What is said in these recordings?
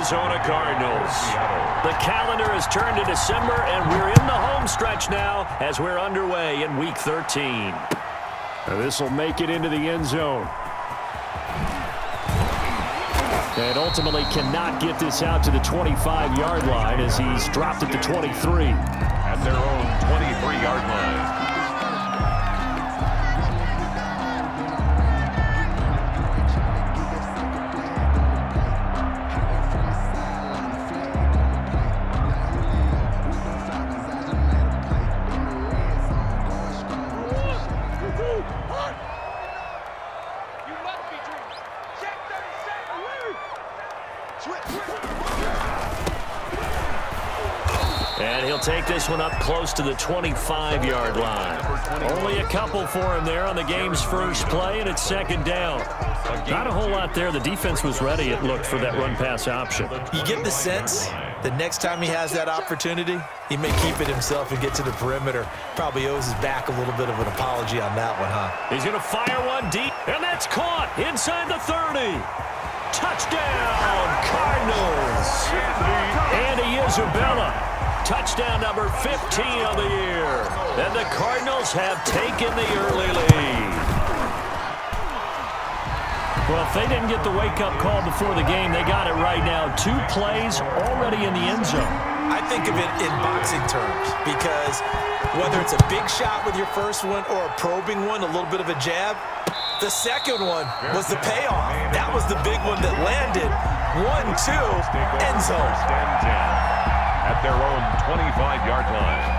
Arizona Cardinals. The calendar has turned to December, and we're in the home stretch now as we're underway in Week 13. This will make it into the end zone. And ultimately cannot get this out to the 25-yard line as he's dropped at the 23. At their own 23-yard line. And he'll take this one up close to the 25-yard line. Only a couple for him there on the game's first play, and it's second down. Not a whole lot there. The defense was ready, it looked, for that run-pass option. You get the sense the next time he has that opportunity, he may keep it himself and get to the perimeter. Probably owes his back a little bit of an apology on that one, huh? He's going to fire one deep, and that's caught inside the 30. Touchdown, Cardinals. Andy Isabella. Touchdown number 15 of the year. And the Cardinals have taken the early lead. Well, if they didn't get the wake-up call before the game, they got it right now. 2 plays already in the end zone. I think of it in boxing terms because whether it's a big shot with your first one or a probing one, a little bit of a jab, the second one was the payoff. That was the big one that landed. 1-2, end zone. At their own 25-yard line.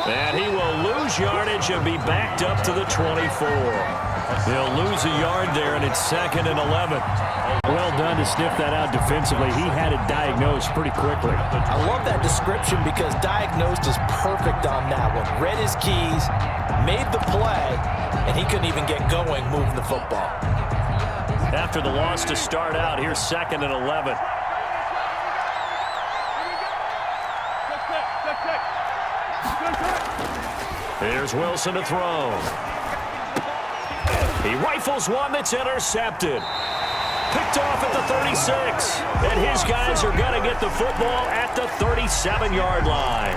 And he will lose yardage and be backed up to the 24. They'll lose a yard there, and it's 2nd and 11. Well done to sniff that out defensively. He had it diagnosed pretty quickly. I love that description because diagnosed is perfect on that one. Read his keys, made the play, and he couldn't even get going moving the football. After the loss to start out, here's 2nd and 11. Here's Wilson to throw. He rifles one that's intercepted. Picked off at the 36. And his guys are going to get the football at the 37-yard line.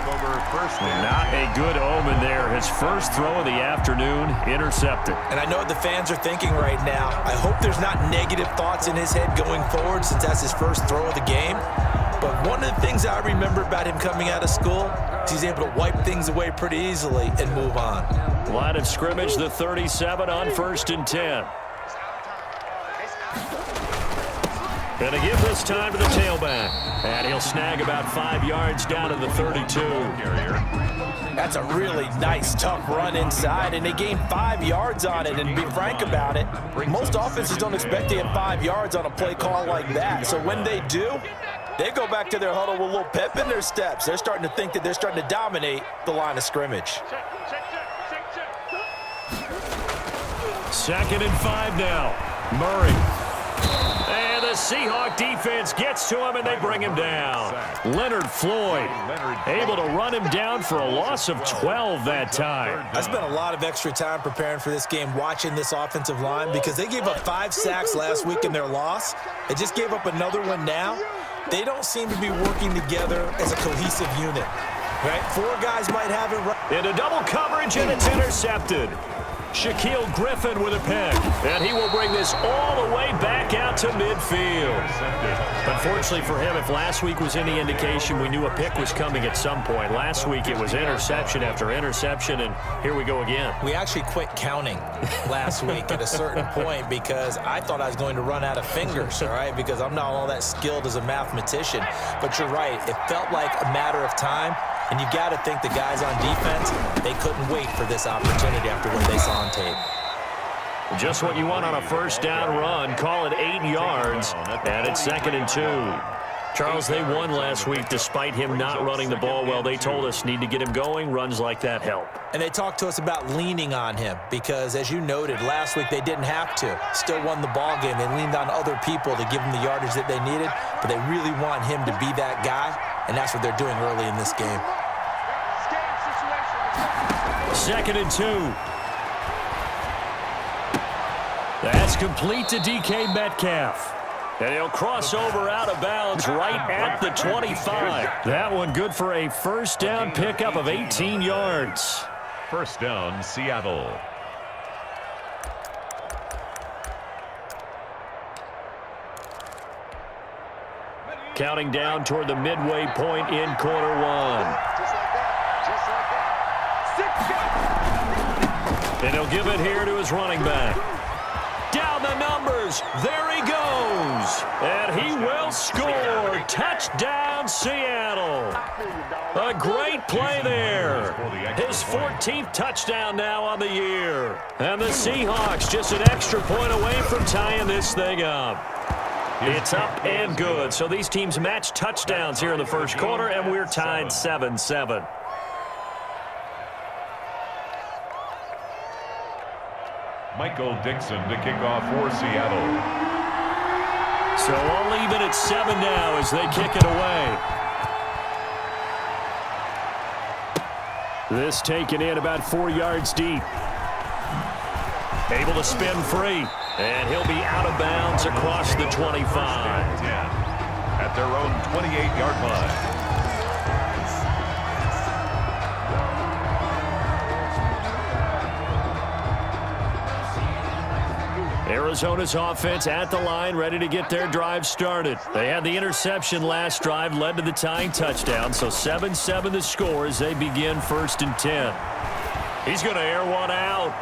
Not a good omen there. His first throw of the afternoon intercepted. And I know what the fans are thinking right now. I hope there's not negative thoughts in his head going forward since that's his first throw of the game. But one of the things I remember about him coming out of school is he's able to wipe things away pretty easily and move on. Line of scrimmage, the 37 on 1st and 10. And a give this time to the tailback. And he'll snag about 5 yards down to the 32. That's a really nice, tough run inside, and they gained 5 yards on it. And to be frank about it, most offenses don't expect to get 5 yards on a play call like that. So when they do, they go back to their huddle with a little pep in their steps. They're starting to think that they're starting to dominate the line of scrimmage. 2nd and 5 now. Murray. And the Seahawk defense gets to him, and they bring him down. Leonard Floyd able to run him down for a loss of 12 that time. I spent a lot of extra time preparing for this game watching this offensive line because they gave up 5 sacks last week in their loss. They just gave up another one now. They don't seem to be working together as a cohesive unit. Right? 4 guys might have it right. Into double coverage, and it's intercepted. Shaquille Griffin with a pick, and he will bring this all the way back out to midfield. Unfortunately for him, if last week was any indication, we knew a pick was coming at some point. Last week it was interception after interception, and here we go again. We actually quit counting last week at a certain point because I thought I was going to run out of fingers, all right, because I'm not all that skilled as a mathematician. But you're right, it felt like a matter of time. And you got to think the guys on defense, they couldn't wait for this opportunity after what they saw on tape. Just what you want on a first down run. Call it 8 yards, and it's 2nd and 2. Charles, they won last week despite him not running the ball well. They told us need to get him going. Runs like that help. And they talked to us about leaning on him because, as you noted, last week they didn't have to. Still won the ball game. They leaned on other people to give them the yardage that they needed, but they really want him to be that guy. and that's what they're doing early in this game. 2nd and 2. That's complete to DK Metcalf. And he'll cross over out of bounds right at the 25. That one good for a first down pickup of 18 yards. First down, Seattle. Counting down toward the midway point in quarter one. And he'll give it here to his running back. Down the numbers. There he goes. And he will score. Touchdown, Seattle. A great play there. His 14th touchdown now on the year. And the Seahawks just an extra point away from tying this thing up. It's up and good. So these teams match touchdowns here in the first quarter, and we're tied 7-7. Michael Dixon to kick off for Seattle. So all even at 7 now as they kick it away. This taken in about 4 yards deep. Able to spin free. And he'll be out of bounds across the 25. At their own 28-yard line. Arizona's offense at the line, ready to get their drive started. They had the interception last drive, led to the tying touchdown, so 7-7 the score as they begin 1st and 10. He's going to air one out.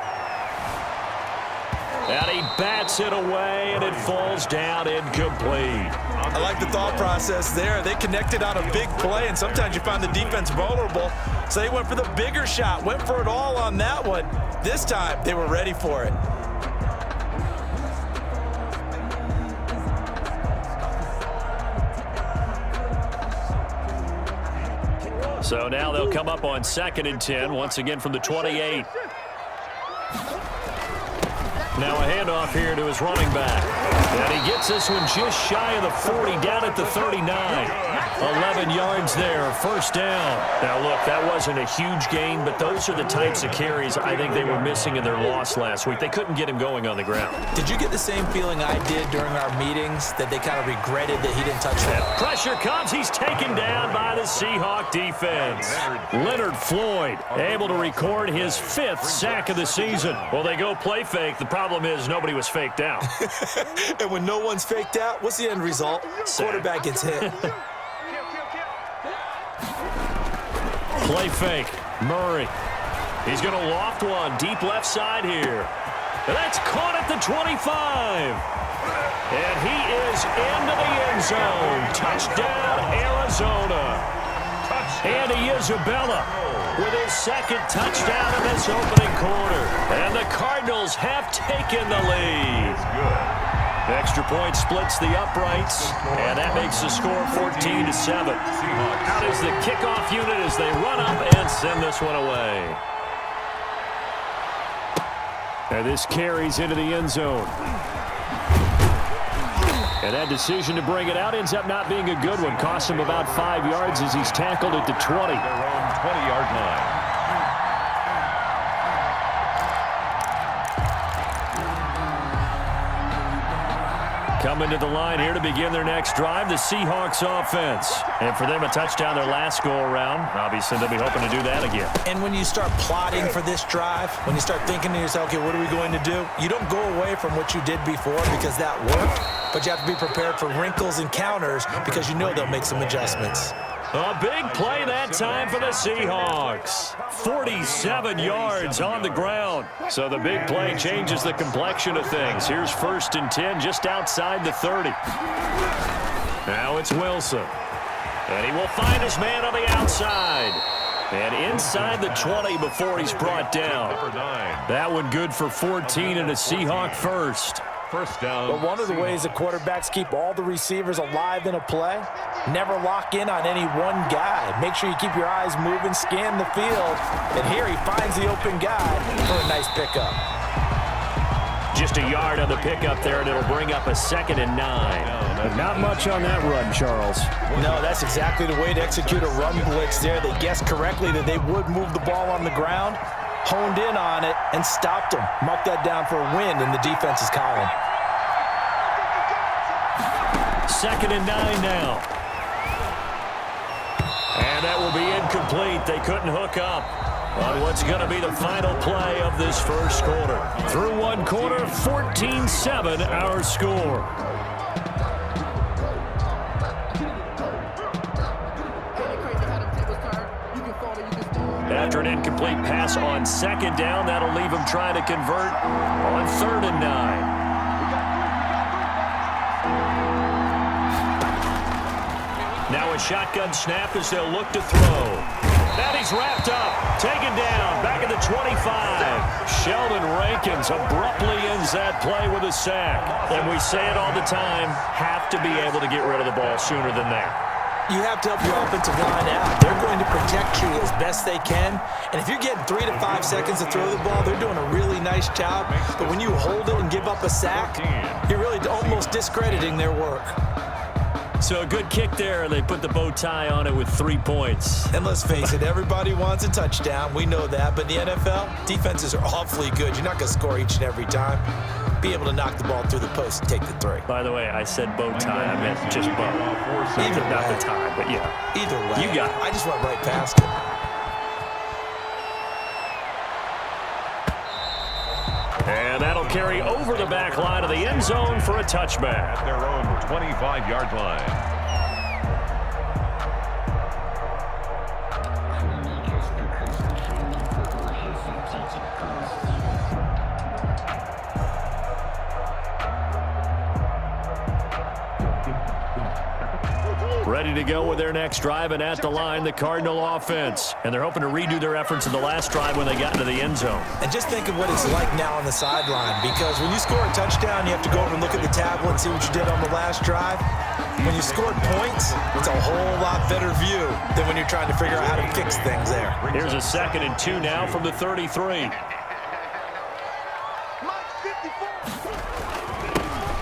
And he bats it away, and it falls down incomplete. I like the thought process there. They connected on a big play, and sometimes you find the defense vulnerable. So they went for the bigger shot, went for it all on that one. This time, they were ready for it. So now they'll come up on 2nd and 10, once again from the 28. Now a handoff here to his running back. And he gets this one just shy of the 40, down at the 39. 11 yards there, first down. Now, look, that wasn't a huge gain, but those are the types of carries I think they were missing in their loss last week. They couldn't get him going on the ground. Did you get the same feeling I did during our meetings, that they kind of regretted that he didn't touch that? Pressure comes. He's taken down by the Seahawk defense. Leonard Floyd able to record his 5th sack of the season. Well, they go play fake. The problem is nobody was faked out. And when no one's faked out, what's the end result? Quarterback gets hit. Play fake. Murray. He's going to loft one deep left side here. And that's caught at the 25. And he is into the end zone. Touchdown, Arizona. Andy Isabella with his 2nd touchdown in this opening quarter. And the Cardinals have taken the lead. Extra point splits the uprights, and that makes the score 14-7. Out is the kickoff unit as they run up and send this one away. And this carries into the end zone. And that decision to bring it out ends up not being a good one. Cost him about 5 yards as he's tackled at the 20. Their own 20-yard line. Coming to the line here to begin their next drive, the Seahawks offense. And for them, a touchdown their last go-around. Obviously, they'll be hoping to do that again. And when you start plotting for this drive, when you start thinking to yourself, okay, what are we going to do? You don't go away from what you did before because that worked, but you have to be prepared for wrinkles and counters because you know they'll make some adjustments. A big play that time for the Seahawks. 47 yards on the ground. So the big play changes the complexion of things. Here's 1st and 10 just outside the 30. Now it's Wilson. And he will find his man on the outside. And inside the 20 before he's brought down. That one good for 14 and a Seahawk first. First down. But one of the ways the quarterbacks keep all the receivers alive in a play, never lock in on any one guy. Make sure you keep your eyes moving, scan the field, and here he finds the open guy for a nice pickup. Just a yard on the pickup there, and it'll bring up a 2nd and 9. Not much on that run, Charles. No, that's exactly the way to execute a run blitz there. They guessed correctly that they would move the ball on the ground, honed in on it, and stopped them. Mark that down for a win in the defense's column. 2nd and 9 now. And that will be incomplete. They couldn't hook up on what's going to be the final play of this first quarter. Through one quarter, 14-7 our score. After an incomplete pass on 2nd down, that'll leave them trying to convert on 3rd and 9. Now a shotgun snap as they'll look to throw. And he's wrapped up, taken down, back at the 25. Sheldon Rankins abruptly ends that play with a sack. And we say it all the time, have to be able to get rid of the ball sooner than that. You have to help your offensive line out. They're going to protect you as best they can. And if you're getting 3 to 5 seconds to throw the ball, they're doing a really nice job. But when you hold it and give up a sack, you're really almost discrediting their work. So a good kick there. They put the bow tie on it with 3 points. And let's face it, everybody wants a touchdown. We know that. But in the NFL, defenses are awfully good. You're not going to score each and every time. Be able to knock the ball through the post and take the 3. By the way, I said bow tie. I meant just bow. Either not way. the tie, but yeah. Either way. You got it. I just went right past it. And that'll carry over the back line of the end zone for a touchback. At their own 25-yard line. Ready to go with their next drive, and at the line, the Cardinal offense. And they're hoping to redo their efforts in the last drive when they got into the end zone. And just think of what it's like now on the sideline, because when you score a touchdown, you have to go over and look at the tablet and see what you did on the last drive. When you scored points, it's a whole lot better view than when you're trying to figure out how to fix things there. Here's a 2nd and 2 now from the 33.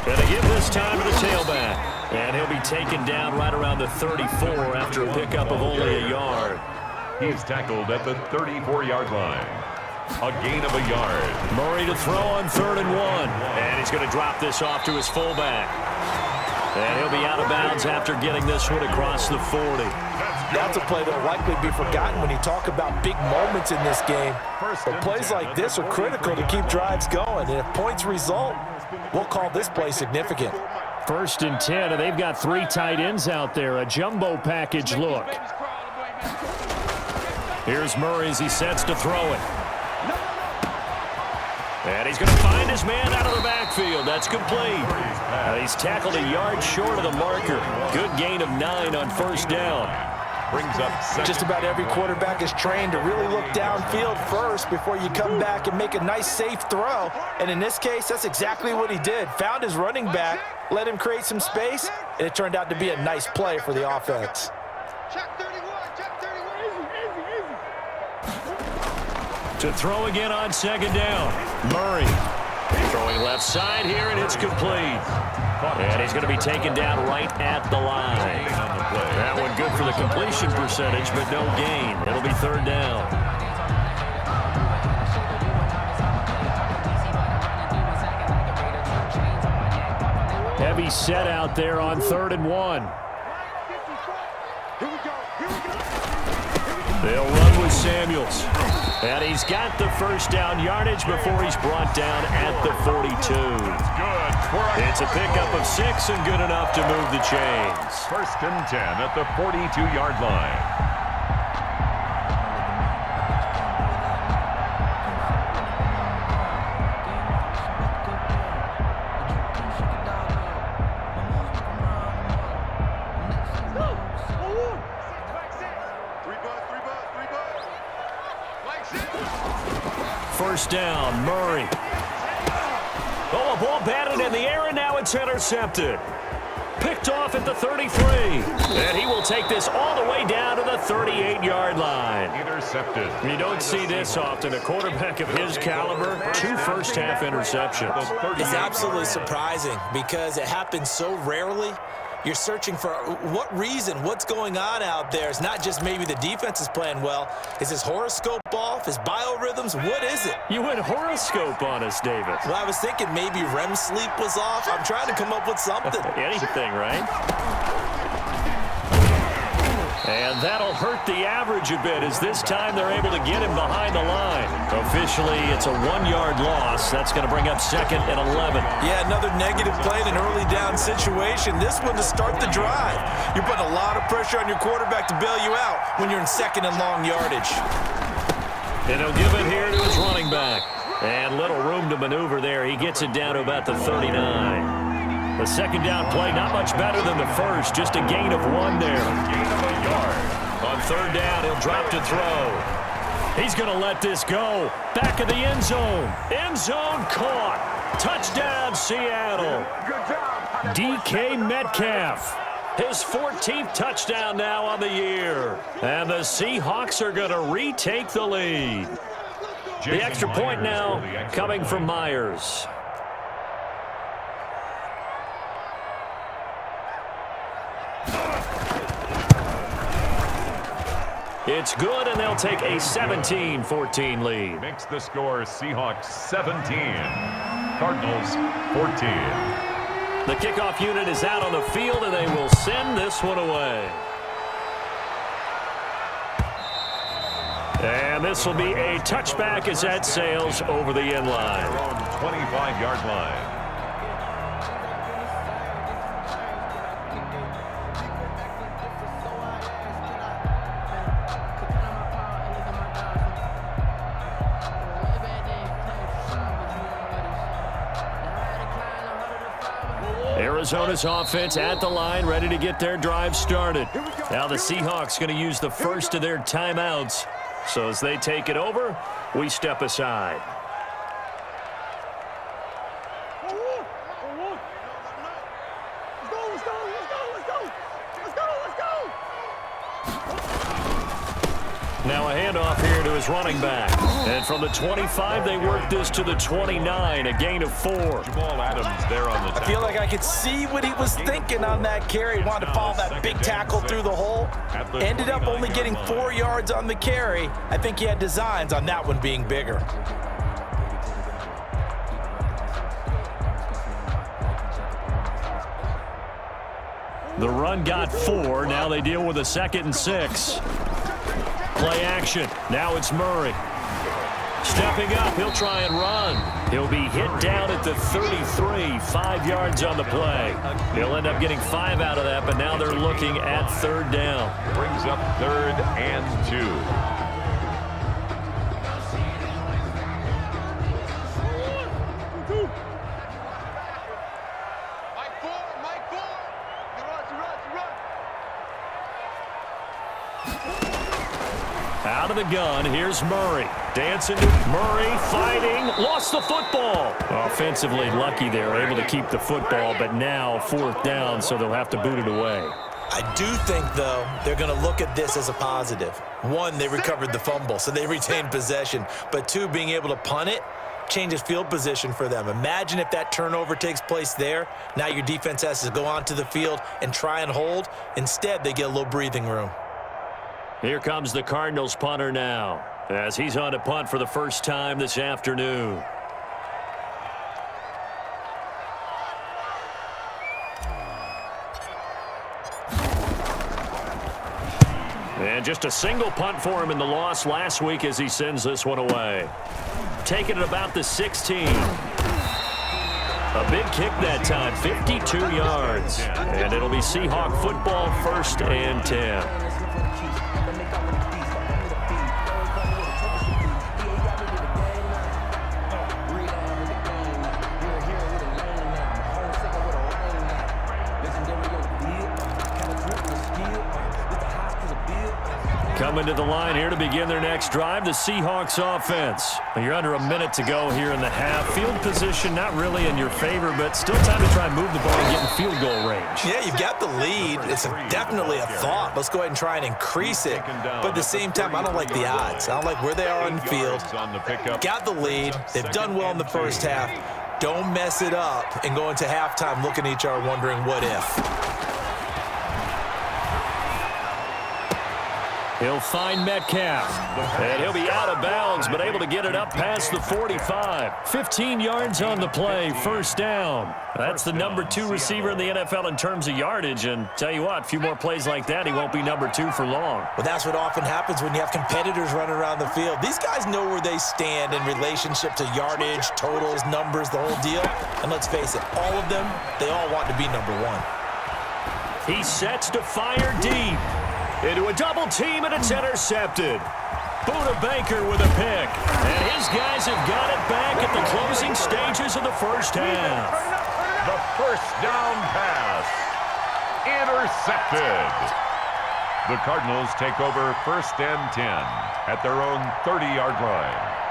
And they give this time to the tailback. And he'll be taken down right around the 34 after a pickup of only a yard. He's tackled at the 34-yard line. A gain of a yard. Murray to throw on 3rd and 1. And he's going to drop this off to his fullback. And he'll be out of bounds after getting this one across the 40. That's a play that will likely be forgotten when you talk about big moments in this game. But plays like this are critical to keep drives going. And if points result, we'll call this play significant. 1st and 10, and they've got 3 tight ends out there. A jumbo package look. Here's Murray as he sets to throw it. And he's going to find his man out of the backfield. That's complete. He's tackled a yard short of the marker. Good gain of 9 on 1st down. Brings up Just about every quarterback is trained to really look downfield first before you come back and make a nice, safe throw. And in this case, that's exactly what he did. Found his running back, let him create some space, and it turned out to be a nice play for the offense. To throw again on 2nd down. Murray throwing left side here, and it's complete. And he's going to be taken down right at the line. That one good for the completion percentage, but no gain. It'll be 3rd down. Heavy set out there on 3rd and 1. They'll run with Samuels. And he's got the first down yardage before he's brought down at the 42. It's a pickup of 6 and good enough to move the chains. 1st and 10 at the 42-yard line. First down, Murray. Oh, a ball batted in the air, and now it's intercepted. Picked off at the 33. And he will take this all the way down to the 38-yard line. Intercepted. You don't see this often. A quarterback of his caliber, 2 first-half interceptions. It's absolutely surprising because it happens so rarely. You're searching for what reason, what's going on out there. It's not just maybe the defense is playing well. Is his horoscope off? His biorhythms? What is it? You went horoscope on us, David. Well, I was thinking maybe REM sleep was off. I'm trying to come up with something. Anything, right? And that'll hurt the average a bit as this time they're able to get him behind the line. Officially, it's a 1-yard loss. That's going to bring up 2nd and 11. Yeah, another negative play in an early down situation. This one to start the drive. You're putting a lot of pressure on your quarterback to bail you out when you're in 2nd and long yardage. And he'll give it here to his running back. And little room to maneuver there. He gets it down to about the 39. The 2nd down play, not much better than the first. Just a gain of 1 there. Gain of a yard. On 3rd down, he'll drop to throw. He's going to let this go. Back of the end zone. End zone caught. Touchdown, Seattle. DK Metcalf. His 14th touchdown now on the year. And the Seahawks are going to retake the lead. The extra point now coming from Myers. It's good, and they'll take a 17-14 lead. Makes the score Seahawks 17, Cardinals 14. The kickoff unit is out on the field, and they will send this one away. And this will be a touchback as that sails over the end line. 25-yard line. Arizona's offense at the line, ready to get their drive started. Now the Seahawks going to use the first of their timeouts. So as they take it over, we step aside. Now a handoff here to his running back. And from the 25, they work this to the 29, a gain of 4. Jamal Adams there on the tackle. I feel like I could see what he was thinking on that carry. He wanted to follow that big tackle through the hole. Ended up only getting 4 yards on the carry. I think he had designs on that one being bigger. The run got 4. Now they deal with a 2nd and 6. Play action. Now it's Murray. Stepping up, he'll try and run. He'll be hit down at the 33, 5 yards on the play. He'll end up getting 5 out of that, but now they're looking at 3rd down. Brings up 3rd and 2. Out of the gun, here's Murray. Dancing to Murray, fighting, lost the football. Offensively lucky they're able to keep the football, but now 4th down, so they'll have to boot it away. I do think, though, they're going to look at this as a positive. 1, they recovered the fumble, so they retained possession. But 2, being able to punt it changes field position for them. Imagine if that turnover takes place there. Now your defense has to go onto the field and try and hold. Instead, they get a little breathing room. Here comes the Cardinals punter now, as he's on to punt for the first time this afternoon. And just a single punt for him in the loss last week as he sends this one away. Taking it about the 16. A big kick that time, 52 yards. And it'll be Seahawk football, 1st and 10. Coming to the line here to begin their next drive, the Seahawks offense. You're under a minute to go here in the half. Field position not really in your favor, but still time to try and move the ball and get in field goal range. Yeah, you've got the lead. It's definitely a thought. Let's go ahead and try and increase it. But at the same time, I don't like the odds. I don't like where they are on the field. Got the lead. They've done well in the first half. Don't mess it up and go into halftime looking at each other wondering what if. He'll find Metcalf, and he'll be out of bounds, but able to get it up past the 45. 15 yards on the play, first down. That's the number 2 receiver in the NFL in terms of yardage, and tell you what, a few more plays like that, he won't be number 2 for long. Well, that's what often happens when you have competitors running around the field. These guys know where they stand in relationship to yardage, totals, numbers, the whole deal. And let's face it, all of them, they all want to be number 1. He sets to fire deep. Into a double team, and it's intercepted. Buda Baker with a pick. And his guys have got it back at the closing stages of the first half. The first down pass. Intercepted. The Cardinals take over first and 10 at their own 30-yard line.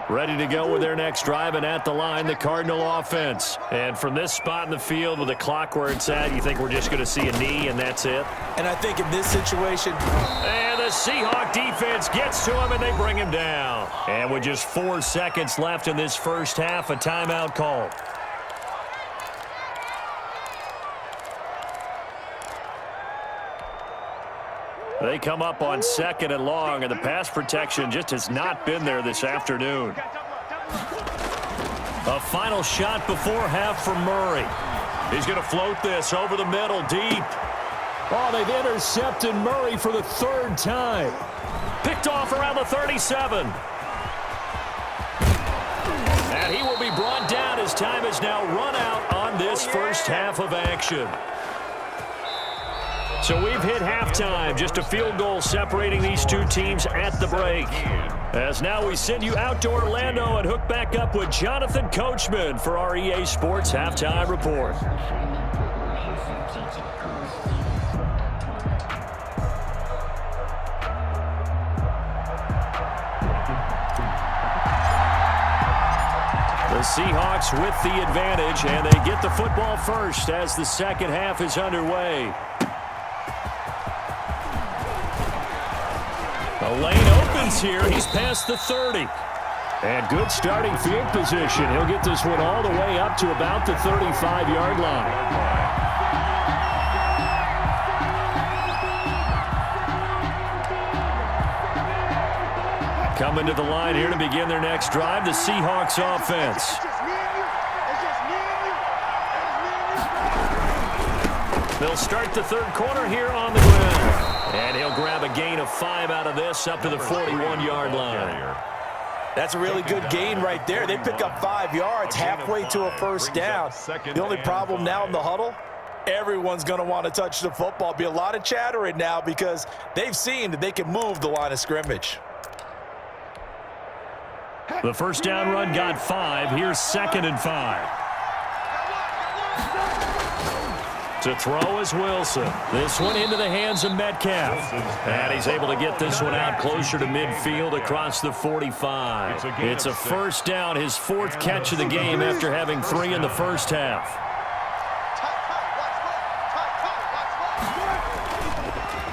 Ready to go with their next drive, and at the line, the Cardinal offense. And from this spot in the field with the clock where it's at, you think we're just going to see a knee and that's it? And I think in this situation... And the Seahawk defense gets to him, and they bring him down. And with just 4 seconds left in this first half, a timeout called. They come up on 2nd and long, and the pass protection just has not been there this afternoon. A final shot before half for Murray. He's going to float this over the middle, deep. Oh, they've intercepted Murray for the 3rd time. Picked off around the 37. And he will be brought down as time has now run out on this first half of action. So we've hit halftime, just a field goal separating these two teams at the break. As now we send you out to Orlando and hook back up with Jonathan Coachman for our EA Sports Halftime Report. The Seahawks with the advantage, and they get the football first as the second half is underway. The lane opens here. He's past the 30. And good starting field position. He'll get this one all the way up to about the 35-yard line. Coming to the line here to begin their next drive, the Seahawks offense. They'll start the third quarter here on the ground. And he'll grab a gain of 5 out of this up to the 41-yard line. That's a really good gain right there. They pick up 5 yards halfway to a first down. The only problem now in the huddle, everyone's going to want to touch the football. Be a lot of chattering now because they've seen that they can move the line of scrimmage. The first down run got 5. Here's 2nd and 5. To throw is Wilson. This one into the hands of Metcalf. And he's able to get this one out closer to midfield across the 45. It's a first down, his 4th catch of the game after having 3 in the first half.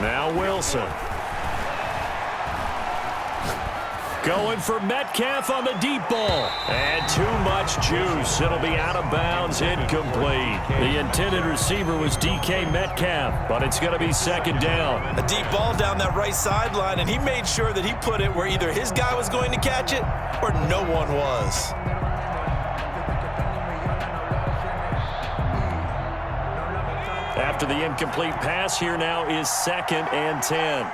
Now Wilson. Going for Metcalf on the deep ball. And too much juice. It'll be out of bounds, incomplete. The intended receiver was DK Metcalf, but it's going to be 2nd down. A deep ball down that right sideline, and he made sure that he put it where either his guy was going to catch it or no one was. After the incomplete pass, here now is 2nd and 10.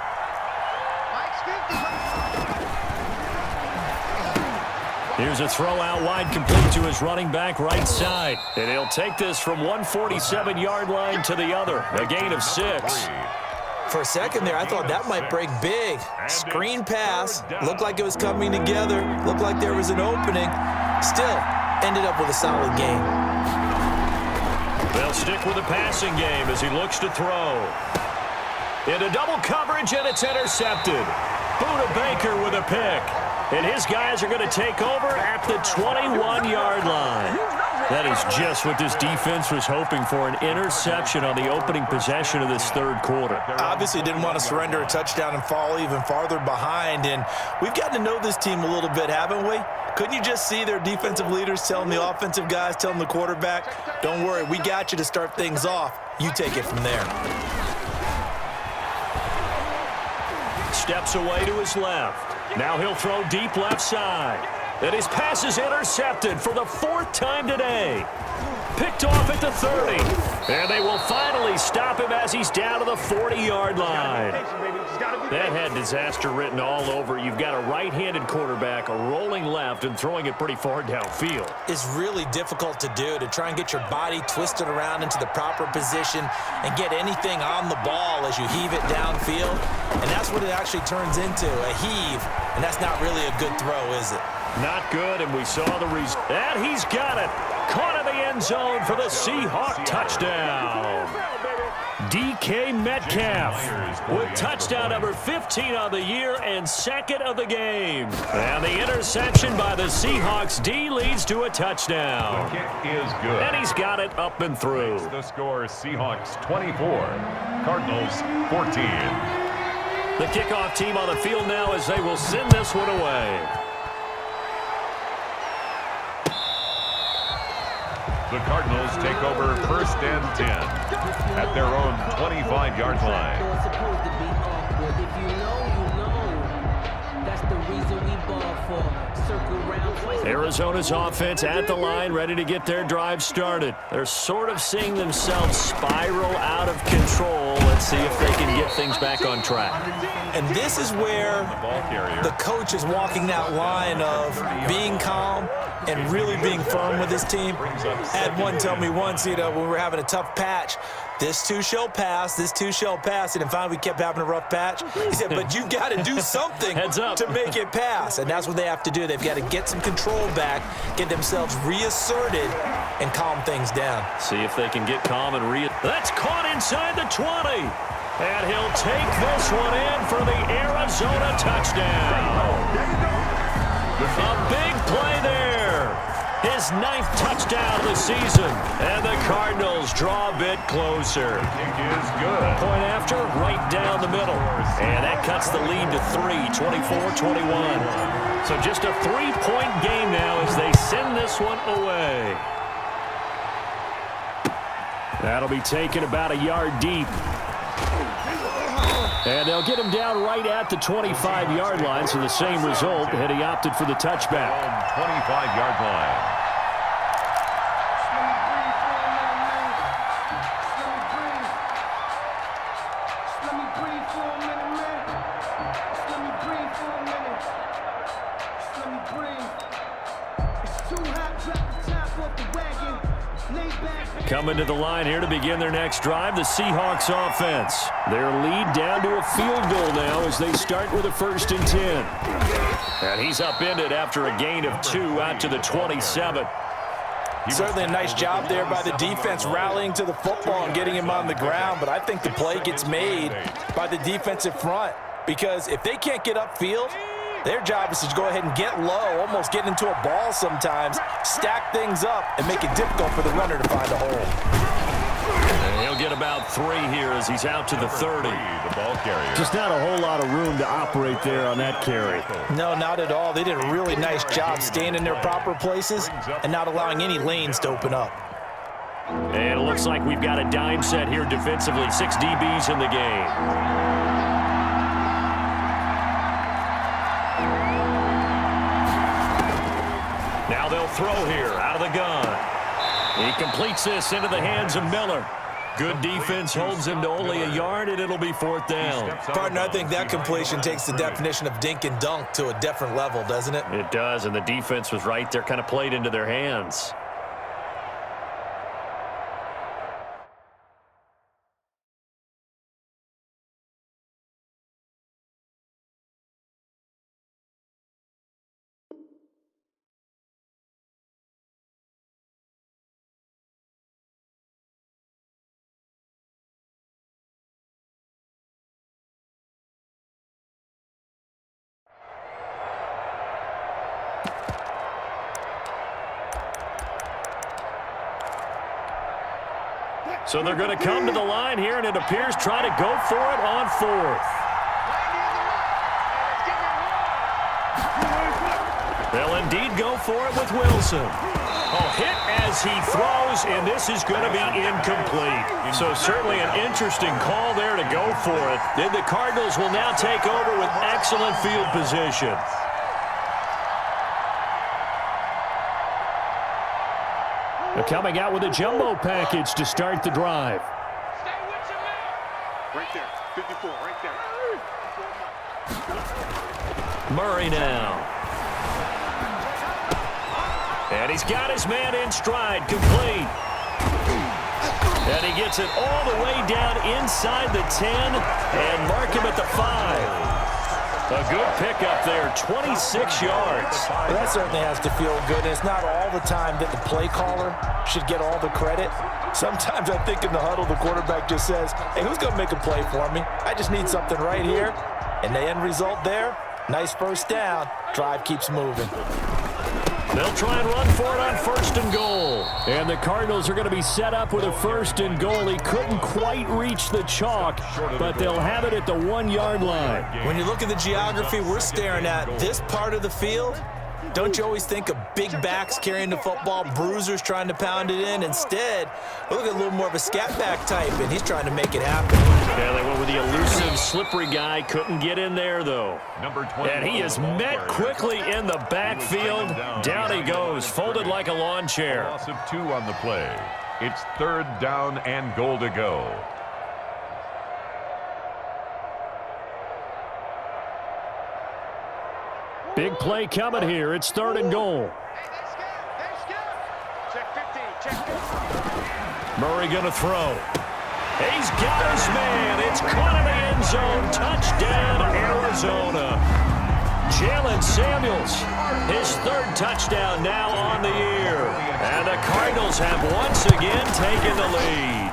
Here's a throw out wide, complete to his running back right side. And he'll take this from 147-yard line to the other. A gain of 6. For a second there, I thought that might break big. Screen pass. Looked like it was coming together. Looked like there was an opening. Still, ended up with a solid game. They'll stick with the passing game as he looks to throw. Into double coverage, and it's intercepted. Buda Baker with a pick. And his guys are going to take over at the 21-yard line. That is just what this defense was hoping for, an interception on the opening possession of this third quarter. Obviously didn't want to surrender a touchdown and fall even farther behind. And we've gotten to know this team a little bit, haven't we? Couldn't you just see their defensive leaders telling the offensive guys, telling the quarterback, don't worry, we got you to start things off. You take it from there. Steps away to his left. Now he'll throw deep left side. And his pass is intercepted for the fourth time today. Picked off at the 30. And they will finally stop him as he's down to the 40-yard line. That had disaster written all over. You've got a right-handed quarterback rolling left and throwing it pretty far downfield. It's really difficult to do, to try and get your body twisted around into the proper position and get anything on the ball as you heave it downfield. And that's what it actually turns into, a heave. And that's not really a good throw, is it? Not good, and we saw the reason. And he's got it. Caught in the end zone for the Seahawk touchdown. DK Metcalf with touchdown number 15 on the year and second of the game. And the interception by the Seahawks D leads to a touchdown. The kick is good. And he's got it up and through. The score, Seahawks 24, Cardinals 14. The kickoff team on the field now as they will send this one away. The Cardinals take over first and 10 at their own 25-yard line. Arizona's offense at the line, ready to get their drive started. They're sort of seeing themselves spiral out of control. Let's see if they can get things back on track. And this is where the coach is walking that line of being calm and really being firm with his team. I had one tell me once, when we were having a tough patch, this too shall pass, this too shall pass. And finally we kept having a rough patch. He said, but you've got to do something to make it pass. And that's what they have to do. They've got to get some control back, get themselves reasserted, and calm things down. See if they can get calm and That's caught inside the 20. And he'll take this one in for the Arizona touchdown. A big play there. His 9th touchdown of the season. And the Cardinals draw a bit closer. Kick is good. Point after, right down the middle. And that cuts the lead to 3, 24-21. So just a 3-point game now as they send this one away. That'll be taken about a yard deep. And they'll get him down right at the 25-yard line, so the same result had he opted for the touchback. 25-yard line. Coming to the line here to begin their next drive, the Seahawks offense. Their lead down to a field goal now as they start with a 1st and 10. And he's upended after a gain of 2 out to the 27. Certainly a nice job there by the defense rallying to the football and getting him on the ground, but I think the play gets made by the defensive front because if they can't get upfield, their job is to go ahead and get low, almost get into a ball sometimes, stack things up, and make it difficult for the runner to find a hole. And he'll get about 3 here as he's out to the 30. The ball carrier. Just not a whole lot of room to operate there on that carry. No, not at all. They did a really nice job staying in their proper places and not allowing any lanes to open up. And it looks like we've got a dime set here defensively. 6 DBs in the game. Now they'll throw here out of the gun. He completes this into the hands of Miller. Good defense holds him to only a yard, and it'll be 4th down. Partner, I think that completion takes the definition of dink and dunk to a different level, doesn't it? It does, and the defense was right there, kind of played into their hands. So they're going to come to the line here, and it appears try to go for it on fourth. They'll indeed go for it with Wilson. Oh, hit as he throws, and this is going to be incomplete. So certainly an interesting call there to go for it. Then the Cardinals will now take over with excellent field position. They're coming out with a jumbo package to start the drive. Right there, 54, right there. Murray now. And he's got his man in stride, complete. And he gets it all the way down inside the 10 and mark him at the 5. A good pickup there, 26 yards. Well, that certainly has to feel good. And it's not all the time that the play caller should get all the credit. Sometimes I think in the huddle, the quarterback just says, hey, who's going to make a play for me? I just need something right here. And the end result there, nice first down. Drive keeps moving. They'll try and run for it on first and goal. And the Cardinals are going to be set up with a first and goal. He couldn't quite reach the chalk, but they'll have it at the 1-yard line. When you look at the geography we're staring at, this part of the field, don't you always think of big backs carrying the football, bruisers trying to pound it in? Instead, look at a little more of a scat back type, and he's trying to make it happen. Yeah, they went with the elusive, slippery guy. Couldn't get in there, though. And he is met quickly in the backfield. Down he goes, folded like a lawn chair. Loss of 2 on the play. It's 3rd down and goal to go. Big play coming here. It's 3rd and goal. Check 15, check 15. Murray going to throw. He's got his man. It's caught in the end zone. Touchdown, Arizona. Jalen Samuels, his 3rd touchdown now on the year. And the Cardinals have once again taken the lead.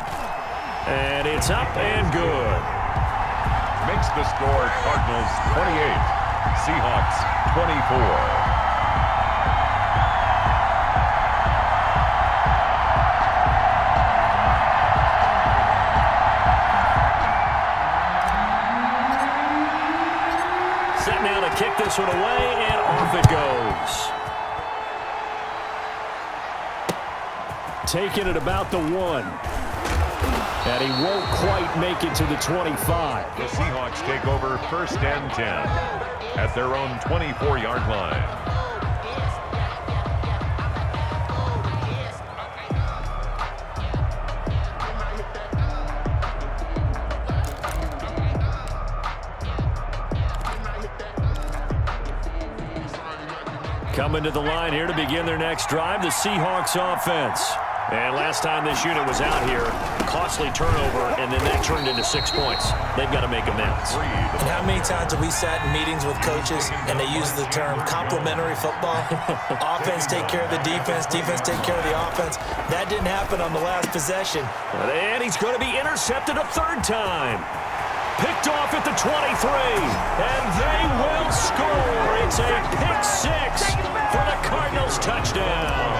And it's up and good. Makes the score Cardinals 28. Seahawks 24. Set now to kick this one away, and off it goes. Taking it about the 1. And he won't quite make it to the 25. The Seahawks take over 1st and 10 at their own 24-yard line. Coming to the line here to begin their next drive, the Seahawks offense. And last time this unit was out here, costly turnover, and then that turned into 6 points. They've got to make amends. And how many times have we sat in meetings with coaches and they use the term complementary football? Offense take care of the defense, defense take care of the offense. That didn't happen on the last possession. And he's going to be intercepted a 3rd time. Picked off at the 23, and they will score. It's a pick 6 for the Cardinals touchdown.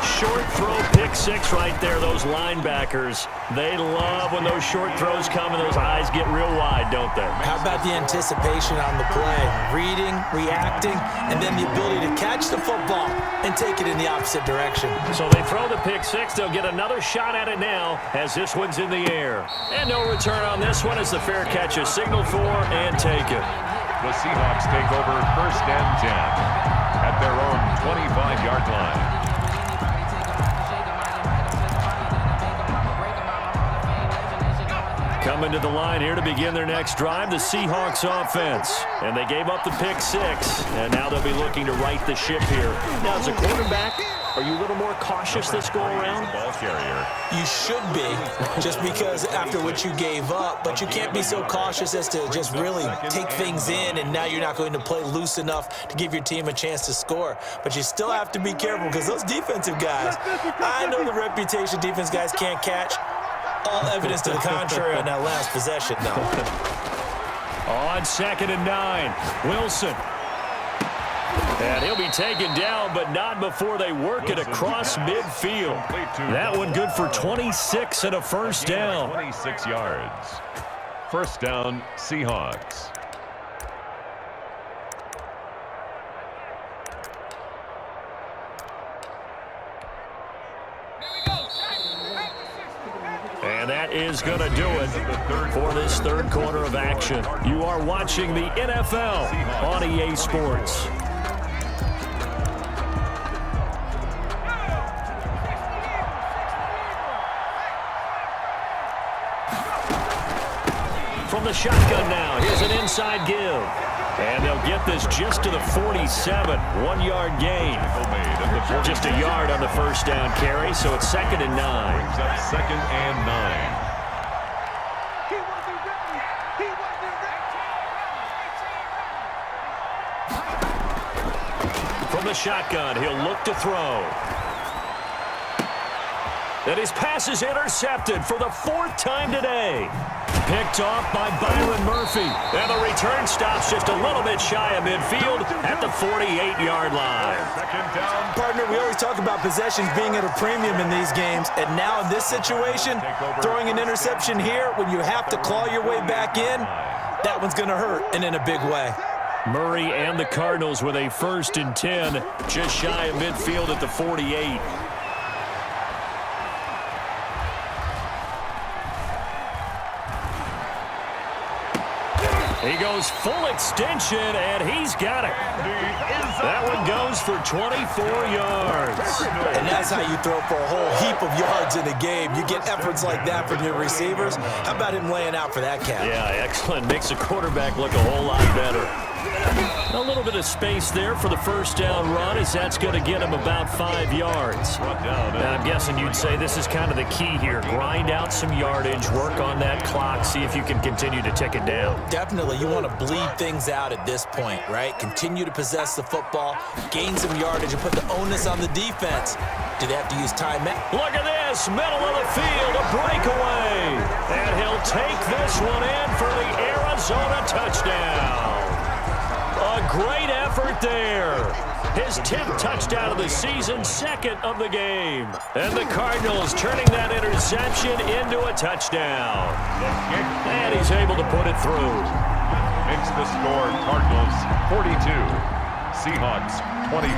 Short throw, pick 6 right there. Those linebackers, they love when those short throws come and those eyes get real wide, don't they? How about the anticipation on the play? Reading, reacting, and then the ability to catch the football and take it in the opposite direction. So they throw the pick 6. They'll get another shot at it now as this one's in the air. And no return on this one as the fair catch is signaled for and taken. The Seahawks take over 1st and 10 at their own 25-yard line. Coming to the line here to begin their next drive, the Seahawks offense. And they gave up the pick 6, and now they'll be looking to right the ship here. Now, as a quarterback, are you a little more cautious this go-around? Ball carrier. You should be, just because after what you gave up, but you can't be so cautious as to just really take things in, and now you're not going to play loose enough to give your team a chance to score. But you still have to be careful because those defensive guys, I know the reputation defense guys can't catch. All evidence to the contrary on that last possession, though. On 2nd and 9, Wilson. And he'll be taken down, but not before they work it across midfield. That one good for 26 and a first down. 26 yards. First down, Seahawks. And that is going to do it for this third quarter of action. You are watching the NFL on EA Sports. From the shotgun now, here's an inside give. And they'll get this just to the 47, 1-yard gain. Just a yard on the first down carry, so it's 2nd and 9. Brings up 2nd and 9. From the shotgun, he'll look to throw. And his pass is intercepted for the 4th time today. Picked off by Byron Murphy. And the return stops just a little bit shy of midfield at the 48-yard line. Partner, we always talk about possessions being at a premium in these games. And now in this situation, throwing an interception here when you have to claw your way back in, that one's going to hurt, and in a big way. Murray and the Cardinals with a 1st and 10, just shy of midfield at the 48. He goes full extension, and he's got it. That one goes for 24 yards. And that's how you throw for a whole heap of yards in the game. You get efforts like that from your receivers. How about him laying out for that catch? Yeah, excellent. Makes the quarterback look a whole lot better. A little bit of space there for the first down run, as that's going to get him about 5 yards. And I'm guessing you'd say this is kind of the key here. Grind out some yardage, work on that clock, see if you can continue to tick it down. Definitely. You want to bleed things out at this point, right? Continue to possess the football, gain some yardage, and put the onus on the defense. Do they have to use timeout? Look at this, middle of the field, a breakaway. And he'll take this one in for the Arizona touchdown. A great effort there. His 10th touchdown of the season, 2nd of the game. And the Cardinals turning that interception into a touchdown. And he's able to put it through. Makes the score Cardinals 42, Seahawks 24.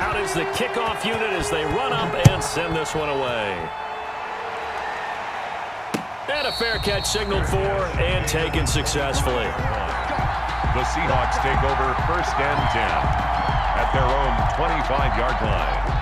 Out is the kickoff unit as they run up and send this one away. And a fair catch signaled for and taken successfully. The Seahawks take over 1st and 10 at their own 25-yard line.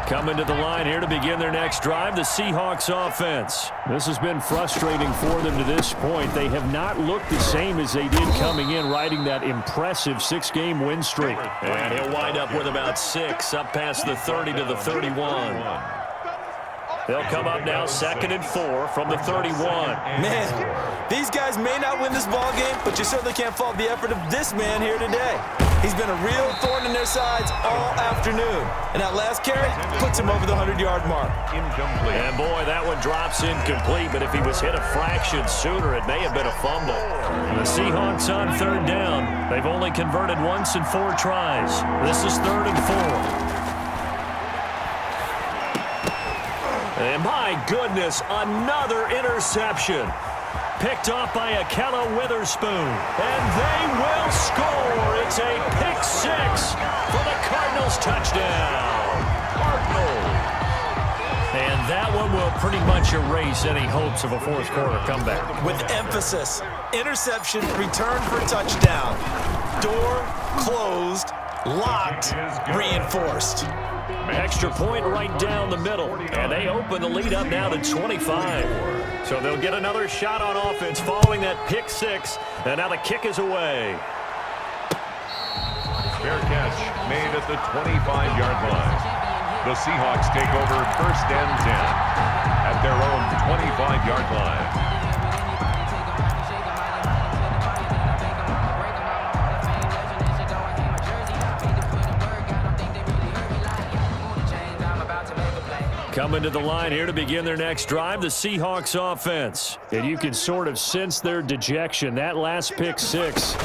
Coming to the line here to begin their next drive, the Seahawks offense. This has been frustrating for them to this point. They have not looked the same as they did coming in, riding that impressive 6-game win streak. And he'll wind up with about 6, up past the 30 to the 31. They'll come up now 2nd and 4 from the 31. Man, these guys may not win this ball game, but you certainly can't fault the effort of this man here today. He's been a real thorn in their sides all afternoon. And that last carry puts him over the 100-yard mark. Incomplete. And boy, that one drops incomplete, but if he was hit a fraction sooner, it may have been a fumble. The Seahawks on 3rd down. They've only converted once in 4 tries. This is 3rd and 4. And my goodness, another interception. Picked off by Akella Witherspoon. And they will score. It's a pick 6 for the Cardinals touchdown. Cardinals. And that one will pretty much erase any hopes of a 4th quarter comeback. With emphasis, interception, return for touchdown. Door closed, locked, reinforced. Extra point right down the middle. And they open the lead up now to 25. So they'll get another shot on offense following that pick 6. And now the kick is away. Fair catch made at the 25-yard line. The Seahawks take over 1st and 10 at their own 25-yard line. Coming to the line here to begin their next drive, the Seahawks offense. And you can sort of sense their dejection. That last pick six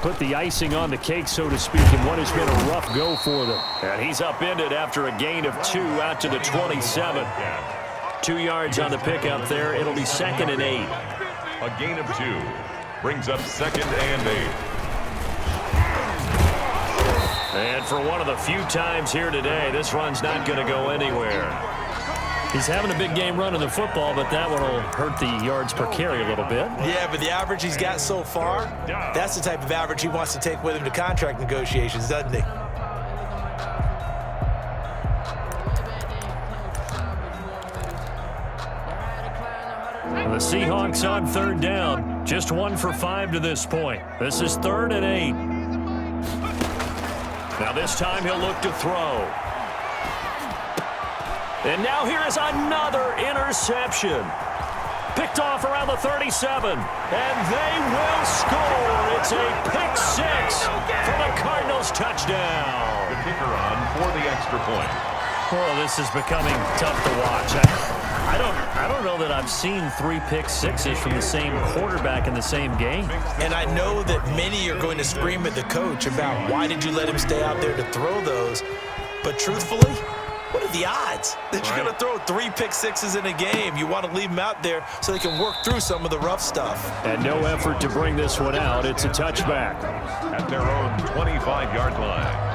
put the icing on the cake, so to speak, in what has been a rough go for them. And he's upended after a gain of 2 out to the 27. 2 yards on the pickup there. It'll be 2nd and 8. A gain of 2 brings up 2nd and 8. And for one of the few times here today, this run's not going to go anywhere. He's having a big game running the football, but that one will hurt the yards per carry a little bit. Yeah, but the average he's got so far, that's the type of average he wants to take with him to contract negotiations, doesn't he? The Seahawks on 3rd down. Just 1 for 5 to this point. This is 3rd and 8. Now this time he'll look to throw. And now here is another interception. Picked off around the 37. And they will score. It's a pick 6 for the Cardinals touchdown. The kicker on for the extra point. Well, this is becoming tough to watch. I don't know that I've seen 3 pick sixes from the same quarterback in the same game. And I know that many are going to scream at the coach about why did you let him stay out there to throw those. But truthfully, what are the odds that you're going to throw 3 pick sixes in a game? You want to leave them out there so they can work through some of the rough stuff. And no effort to bring this one out. It's a touchback. At their own 25-yard line.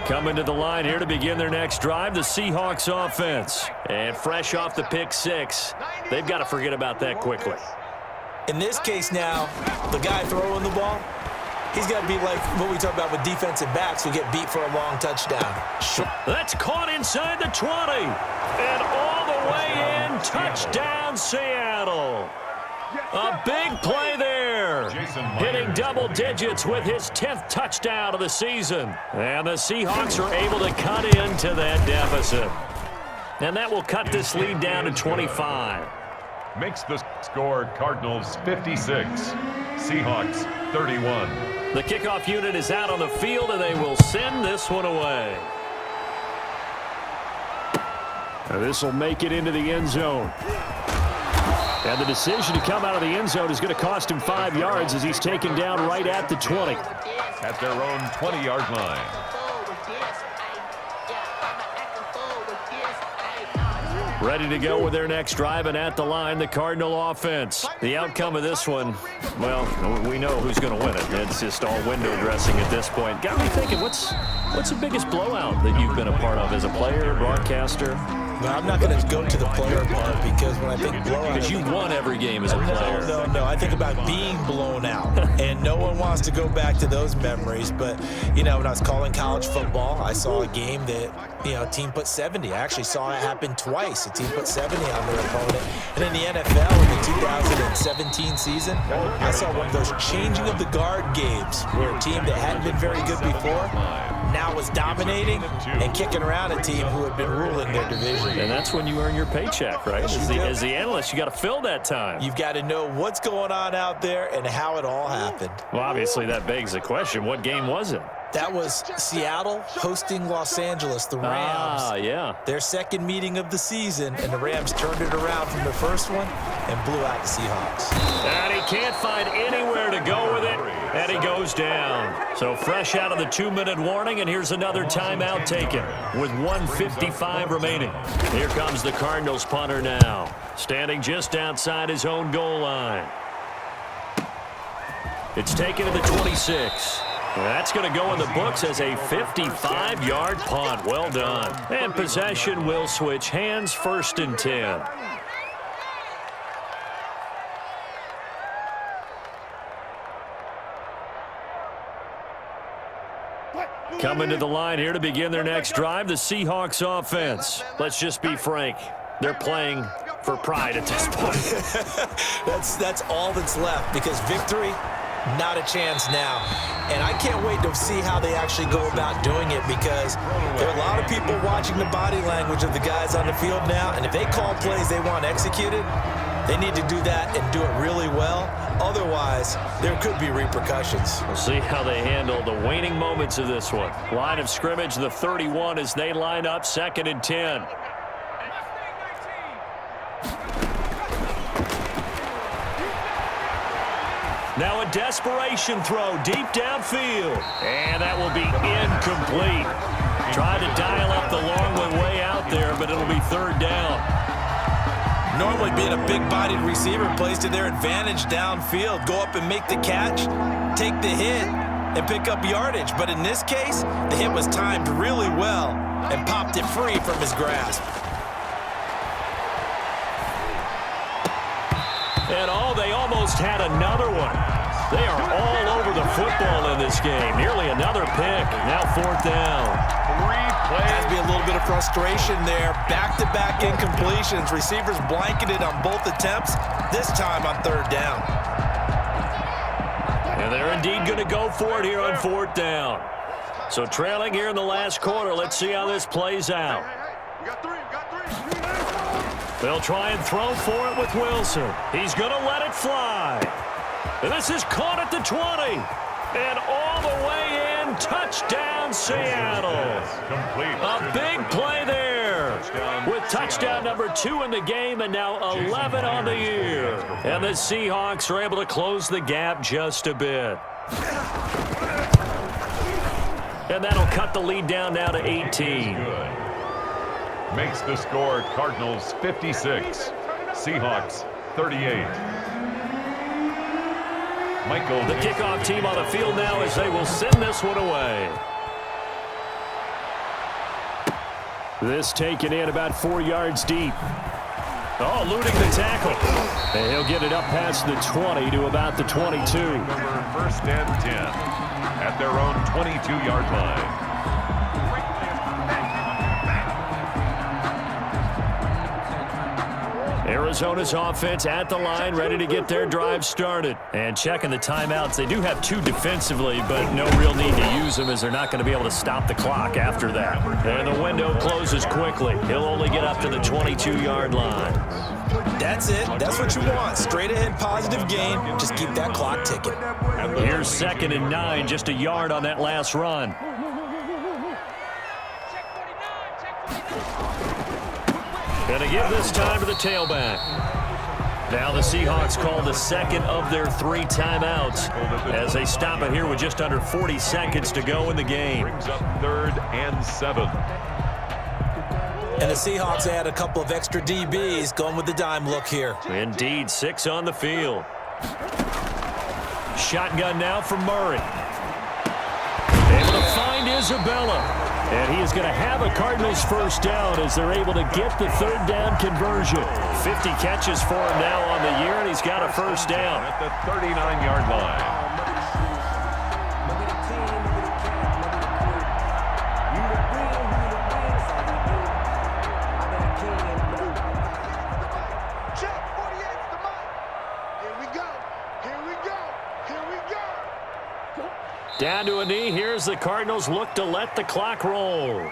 Coming to the line here to begin their next drive, the Seahawks offense. And fresh off the pick 6, they've got to forget about that quickly. In this case now, the guy throwing the ball, he's got to be like what we talk about with defensive backs who get beat for a long touchdown. That's caught inside the 20. And all the way in, touchdown Seattle. A big play there. Hitting double digits with his 10th touchdown of the season. And the Seahawks are able to cut into that deficit. And that will cut this lead down to 25. Makes the score Cardinals 56, Seahawks 31. The kickoff unit is out on the field, and they will send this one away. This will make it into the end zone. And the decision to come out of the end zone is going to cost him 5 yards as he's taken down right at the 20. At their own 20-yard line. Ready to go with their next drive, and at the line, the Cardinal offense. The outcome of this one, well, we know who's going to win it. It's just all window dressing at this point. Got me thinking, what's the biggest blowout that you've been a part of as a player, broadcaster? No, I'm not going to go to the player part because when I think blowout... Because you won every game as a player. No. I think about being blown out. And no one wants to go back to those memories. But, you know, when I was calling college football, I saw a game that, you know, a team put 70. I actually saw it happen twice. A team put 70 on their opponent. And in the NFL, in the 2017 season, I saw one of those changing of the guard games where a team that hadn't been very good before now was dominating and kicking around a team who had been ruling their division. And that's when you earn your paycheck, right? As the analyst, you got to fill that time. You've got to know what's going on out there and how it all happened. Well, obviously, that begs the question, what game was it? That was Seattle hosting Los Angeles, the Rams. Ah, yeah. Their second meeting of the season, and the Rams turned it around from the first one and blew out the Seahawks. And he can't find anywhere to go with it, and he goes down. So fresh out of the 2-minute warning, and here's another timeout taken with 1:55 remaining. Here comes the Cardinals punter now, standing just outside his own goal line. It's taken to the 26. That's going to go in the books as a 55-yard punt. Well done. And possession will switch hands, 1st and 10. Coming to the line here to begin their next drive, the Seahawks offense. Let's just be frank. They're playing for pride at this point. That's all that's left because victory, not a chance now. And I can't wait to see how they actually go about doing it because there are a lot of people watching the body language of the guys on the field now, and if they call plays they want executed, They need to do that and do it really well. Otherwise, there could be repercussions. We'll see how they handle the waning moments of this one. Line of scrimmage, the 31 as they line up 2nd and 10. Now a desperation throw deep downfield. And that will be incomplete. Tried to dial up the long way out there, but it'll be 3rd down. Normally being a big-bodied receiver plays to their advantage downfield. Go up and make the catch, take the hit, and pick up yardage. But in this case, the hit was timed really well and popped it free from his grasp. And they almost had another one. They are all over the football in this game. Nearly another pick. Now 4th down. Has to be a little bit of frustration there. Back-to-back incompletions. Receivers blanketed on both attempts, this time on 3rd down. And they're indeed going to go for it here on 4th down. So trailing here in the last quarter. Let's see how this plays out. We got three. They'll try and throw for it with Wilson. He's going to let it fly. And this is caught at the 20. And all the way in. Touchdown, Seattle. A big play there. With touchdown number 2 in the game and now 11 on the year. And the Seahawks are able to close the gap just a bit. And that'll cut the lead down now to 18. Makes the score Cardinals 56, Seahawks 38. Michael. The kickoff team on the field now as they will send this one away. This taken in about 4 yards deep. Oh, eluding the tackle. And he'll get it up past the 20 to about the 22. 1st and 10 at their own 22-yard line. Arizona's offense at the line, ready to get their drive started. And checking the timeouts. They do have 2 defensively, but no real need to use them as they're not going to be able to stop the clock after that. And the window closes quickly. He'll only get up to the 22-yard line. That's it. That's what you want. Straight ahead positive gain. Just keep that clock ticking. Here's 2nd and 9, just a yard on that last run. Going to give this time to the tailback. Now the Seahawks call the 2nd of their 3 timeouts as they stop it here with just under 40 seconds to go in the game. Brings up 3rd and 7. And the Seahawks add a couple of extra DBs going with the dime look here. Indeed, 6 on the field. Shotgun now from Murray. Able to find Isabella. And he is going to have a Cardinals 1st down as they're able to get the 3rd down conversion. 50 catches for him now on the year, and he's got a 1st down. At the 39-yard line. Down to a knee. Here's the Cardinals look to let the clock roll.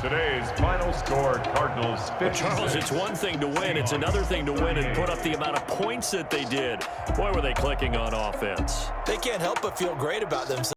Today's final score, Cardinals 56. Charles, it's one thing to win. It's another thing to win and put up the amount of points that they did. Boy, were they clicking on offense. They can't help but feel great about themselves.